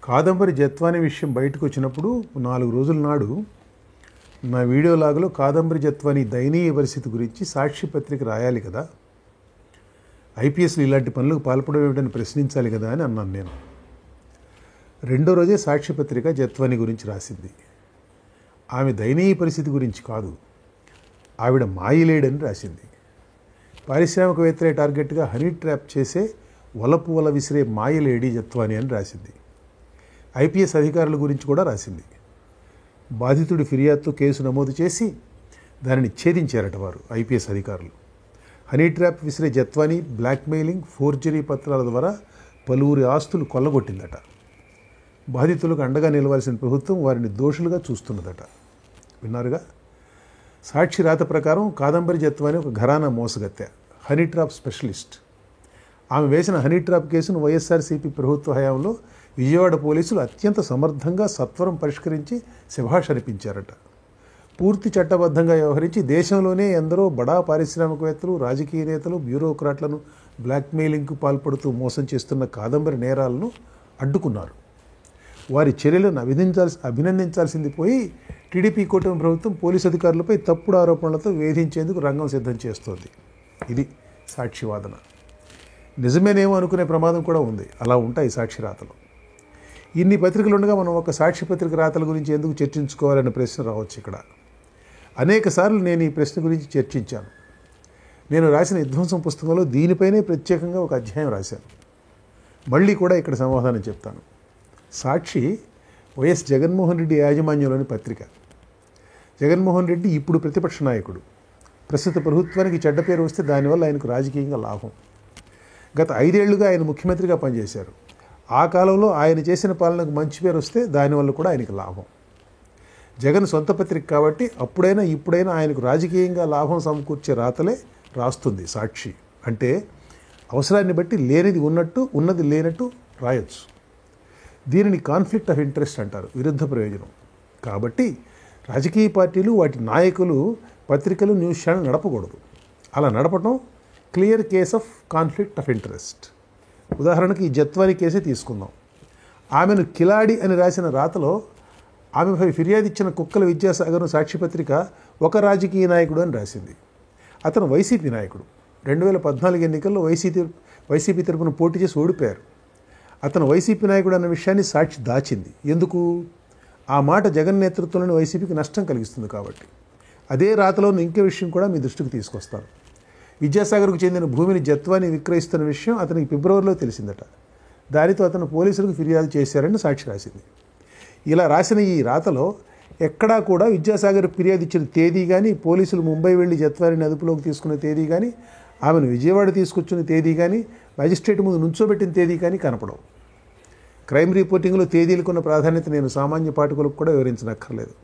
కాదంబరి జత్వాని విషయం బయటకు వచ్చినప్పుడు 4 రోజుల నాడు నా వీడియో లాగులో కాదంబరి జత్వాని దయనీయ పరిస్థితి గురించి సాక్షి పత్రిక రాయాలి కదా, ఐపీఎస్లు ఇలాంటి పనులకు పాల్పడడం ఏమిటని ప్రశ్నించాలి కదా అని అన్నాను నేను. రెండో రోజే సాక్షి పత్రిక జత్వాని గురించి రాసింది. ఆమె దయనీయ పరిస్థితి గురించి కాదు, ఆవిడ మాయిలేడని రాసింది. పారిశ్రామికవేత్తలే టార్గెట్గా హనీ ట్రాప్ చేసే వలపు వల విసిరే మాయలేడి జత్వాని అని రాసింది. ఐపీఎస్ అధికారుల గురించి కూడా రాసింది. బాధితుడి ఫిర్యాదుతో కేసు నమోదు చేసి దానిని ఛేదించారట వారు ఐపీఎస్ అధికారులు. హనీ ట్రాప్ విసిరే జత్వాని బ్లాక్మెయిలింగ్, ఫోర్జరీ పత్రాల ద్వారా పలువురి ఆస్తులు కొల్లగొట్టిందట. బాధితులకు అండగా నిలవాల్సిన ప్రభుత్వం వారిని దోషులుగా చూస్తున్నదట. విన్నారుగా. సాక్షి రాత ప్రకారం కాదంబరి జత్వాని ఒక ఘరానా మోసగత్తె, హనీ ట్రాప్ స్పెషలిస్ట్. ఆమె వేసిన హనీ ట్రాప్ కేసును వైఎస్ఆర్సీపీ ప్రభుత్వ హయాంలో విజయవాడ పోలీసులు అత్యంత సమర్థంగా సత్వరం పరిష్కరించి శభాష్ అనిపించారట. పూర్తి చట్టబద్ధంగా వ్యవహరించి దేశంలోనే ఎందరో బడా పారిశ్రామికవేత్తలు, రాజకీయ నేతలు, బ్యూరోక్రాట్లను బ్లాక్మెయిలింగ్కు పాల్పడుతూ మోసం చేస్తున్న కాదంబరి నేరాలను అడ్డుకున్నారు. వారి చర్యలను అభినందించాల్సింది పోయి టీడీపీ కూటమి ప్రభుత్వం పోలీసు అధికారులపై తప్పుడు ఆరోపణలతో వేధించేందుకు రంగం సిద్ధం చేస్తోంది. ఇది సాక్షి వాదన. నిజమేనేమో అనుకునే ప్రమాదం కూడా ఉంది. అలా ఉంటాయి సాక్షి రాతలు. ఇన్ని పత్రికలు ఉండగా మనం ఒక సాక్షి పత్రిక రాతల గురించి ఎందుకు చర్చించుకోవాలనే ప్రశ్న రావచ్చు ఇక్కడ. అనేక సార్లు నేను ఈ ప్రశ్న గురించి చర్చించాను. నేను రాసిన విధ్వంసం పుస్తకంలో దీనిపైనే ప్రత్యేకంగా ఒక అధ్యాయం రాశాను. మళ్ళీ కూడా ఇక్కడ సమాధానం చెప్తాను. సాక్షి వైఎస్ జగన్మోహన్ రెడ్డి యాజమాన్యంలోని పత్రిక. జగన్మోహన్ రెడ్డి ఇప్పుడు ప్రతిపక్ష నాయకుడు. ప్రస్తుత ప్రభుత్వానికి చెడ్డ పేరు వస్తే దానివల్ల ఆయనకు రాజకీయంగా లాభం. గత 5 ఏళ్లుగా ఆయన ముఖ్యమంత్రిగా పనిచేశారు. ఆ కాలంలో ఆయన చేసిన పాలనకు మంచి పేరు వస్తే దానివల్ల కూడా ఆయనకు లాభం. జగన్ సొంత పత్రిక కాబట్టి అప్పుడైనా ఇప్పుడైనా ఆయనకు రాజకీయంగా లాభం సమకూర్చే రాతలే రాస్తుంది సాక్షి. అంటే అవసరాన్ని బట్టి లేనిది ఉన్నట్టు, ఉన్నది లేనట్టు రాయొచ్చు. దీనిని కాన్ఫ్లిక్ట్ ఆఫ్ ఇంట్రెస్ట్ అంటారు, విరుద్ధ ప్రయోజనం. కాబట్టి రాజకీయ పార్టీలు, వాటి నాయకులు పత్రికలు, న్యూస్ ఛానల్ నడపకూడదు. అలా నడపడం clear case of conflict of interest. ఉదాహరణకి ఈ జత్వాని కేసే తీసుకుందాం. ఆమెను కిలాడి అని రాసిన రాతలో ఆమెపై ఫిర్యాదు ఇచ్చిన కుక్కల విద్యాసాగర్ను సాక్షి పత్రిక ఒక రాజకీయ నాయకుడు అని రాసింది. అతను వైసీపీ నాయకుడు. 2014 ఎన్నికల్లో వైసీపీ తరపున పోటీ చేసి ఓడిపోయారు. అతను వైసీపీ నాయకుడు అన్న విషయాన్ని సాక్షి దాచింది. ఎందుకు? ఆ మాట జగన్ నేతృత్వంలోని వైసీపీకి నష్టం కలిగిస్తుంది కాబట్టి. అదే రాతలోని ఇంకే విషయం కూడా మీ దృష్టికి తీసుకొస్తాను. విద్యాసాగర్కు చెందిన భూమిని జత్వాని విక్రయిస్తున్న విషయం అతనికి ఫిబ్రవరిలో తెలిసిందట. దానితో అతను పోలీసులకు ఫిర్యాదు చేశారని సాక్షి రాసింది. ఇలా రాసిన ఈ రాతలో ఎక్కడా కూడా విద్యాసాగర్ ఫిర్యాదు ఇచ్చిన తేదీ కానీ, పోలీసులు ముంబై వెళ్లి జత్వానిని అదుపులోకి తీసుకున్న తేదీ కానీ, ఆమెను విజయవాడ తీసుకొచ్చిన తేదీ కానీ, మ్యాజిస్ట్రేట్ ముందు నుంచోబెట్టిన తేదీ కానీ కనపడవు. క్రైమ్ రిపోర్టింగ్లో తేదీలకున్న ప్రాధాన్యత నేను సామాన్య పాఠకులకు కూడా వివరించనక్కర్లేదు.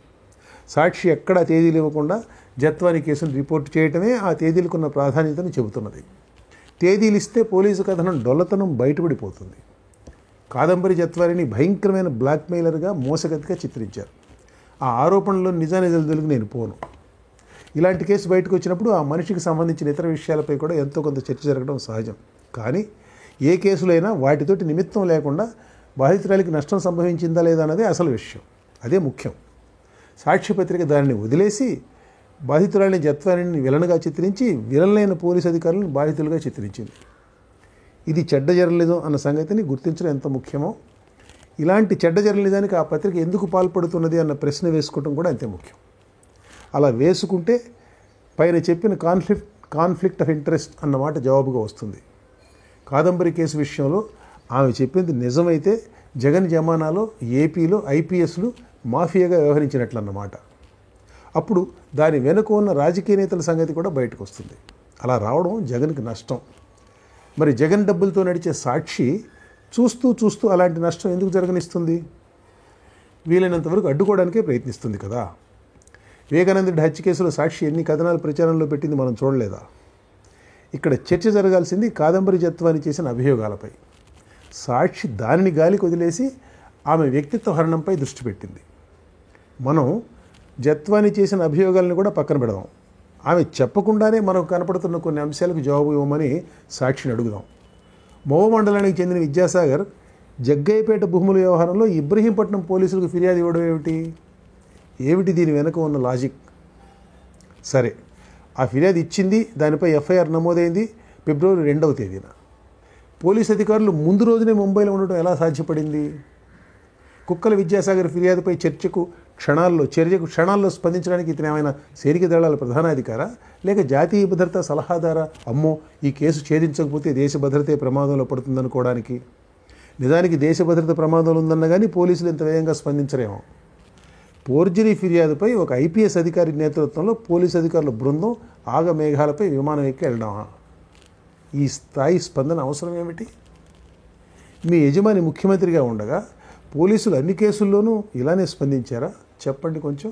సాక్షి ఎక్కడా తేదీలు ఇవ్వకుండా జత్వాని కేసును రిపోర్ట్ చేయటమే ఆ తేదీలకున్న ప్రాధాన్యతను చెబుతున్నది. తేదీలు ఇస్తే పోలీసు కథనం డొల్లతనం బయటపడిపోతుంది. కాదంబరి జత్వానిని భయంకరమైన బ్లాక్మెయిలర్గా, మోసగతిగా చిత్రించారు. ఆ ఆరోపణలో నిజానిజాలు తెలుగు నేను పోను. ఇలాంటి కేసు బయటకు వచ్చినప్పుడు ఆ మనిషికి సంబంధించిన ఇతర విషయాలపై కూడా ఎంతో కొంత చర్చ జరగడం సహజం. కానీ ఏ కేసులైనా వాటితోటి నిమిత్తం లేకుండా బాధితురాలికి నష్టం సంభవించిందా లేదా అన్నదే అసలు విషయం. అదే ముఖ్యం. సాక్షి పత్రిక దానిని వదిలేసి బాధితురాలిని జత్వానిని విలన్గా చిత్రించి, విలన్లైన పోలీసు అధికారులను బాధితులుగా చిత్రించింది. ఇది చెడ్డ జర్నలిజం అన్న సంగతిని గుర్తించడం ఎంత ముఖ్యమో, ఇలాంటి చెడ్డ జర్నలిజానికి ఆ పత్రిక ఎందుకు పాల్పడుతున్నది అన్న ప్రశ్న వేసుకోవడం కూడా అంతే ముఖ్యం. అలా వేసుకుంటే పైన చెప్పిన కాన్ఫ్లిక్ట్ ఆఫ్ ఇంట్రెస్ట్ అన్నమాట జవాబుగా వస్తుంది. కాదంబరి కేసు విషయంలో ఆమె చెప్పింది నిజమైతే జగన్ జమానాలో ఏపీలో ఐపీఎస్లు మాఫియాగా వ్యవహరించినట్లన్నమాట. అప్పుడు దాని వెనుక ఉన్న రాజకీయ నేతల సంగతి కూడా బయటకు వస్తుంది. అలా రావడం జగన్కి నష్టం. మరి జగన్ డబ్బులతో నడిచే సాక్షి చూస్తూ అలాంటి నష్టం ఎందుకు జరగనిస్తుంది? వీలైనంతవరకు అడ్డుకోవడానికే ప్రయత్నిస్తుంది కదా. వివేకానందుడి హత్య కేసులో సాక్షి ఎన్ని కథనాలు ప్రచారంలో పెట్టింది మనం చూడలేదా? ఇక్కడ చర్చ జరగాల్సింది కాదంబరి జత్వాని చేసిన అభియోగాలపై. సాక్షి దానిని గాలికి వదిలేసి ఆమె వ్యక్తిత్వ హరణంపై దృష్టి పెట్టింది. మనం జత్వాని చేసిన అభియోగాలను కూడా పక్కన పెడదాం. ఆమె చెప్పకుండానే మనకు కనపడుతున్న కొన్ని అంశాలకు జవాబు ఇవ్వమని సాక్షిని అడుగుదాం. మోవ మండలానికి చెందిన విద్యాసాగర్ జగ్గయ్యపేట భూముల వ్యవహారంలో ఇబ్రహీంపట్నం పోలీసులకు ఫిర్యాదు ఇవ్వడం ఏమిటి దీని వెనక ఉన్న లాజిక్? సరే, ఆ ఫిర్యాదు ఇచ్చింది, దానిపై ఎఫ్ఐఆర్ నమోదైంది ఫిబ్రవరి 2వ తేదీన. పోలీసు అధికారులు ముందు రోజునే ముంబైలో ఉండటం ఎలా సాధ్యపడింది? కుక్కల విద్యాసాగర్ ఫిర్యాదుపై చర్చకు క్షణాల్లో స్పందించడానికి ఇతను ఏమైనా సైనిక దళాల ప్రధానాధికారా, లేక జాతీయ భద్రతా సలహాదారా? అమ్మో, ఈ కేసు ఛేదించకపోతే దేశ భద్రతే ప్రమాదంలో పడుతుందనుకోవడానికి. నిజానికి దేశ భద్రత ప్రమాదంలో ఉందన్న కానీ పోలీసులు ఇంత వేగంగా స్పందించరేమో. ఫోర్జరీ ఫిర్యాదుపై ఒక ఐపీఎస్ అధికారి నేతృత్వంలో పోలీసు అధికారుల బృందం ఆగమేఘాలపై విమానం ఎక్కి వెళ్ళడమా? ఈ స్థాయి స్పందన అవసరం ఏమిటి? మీ యజమాని ముఖ్యమంత్రిగా ఉండగా పోలీసులు అన్ని కేసుల్లోనూ ఇలానే స్పందించారా? చెప్పండి కొంచెం.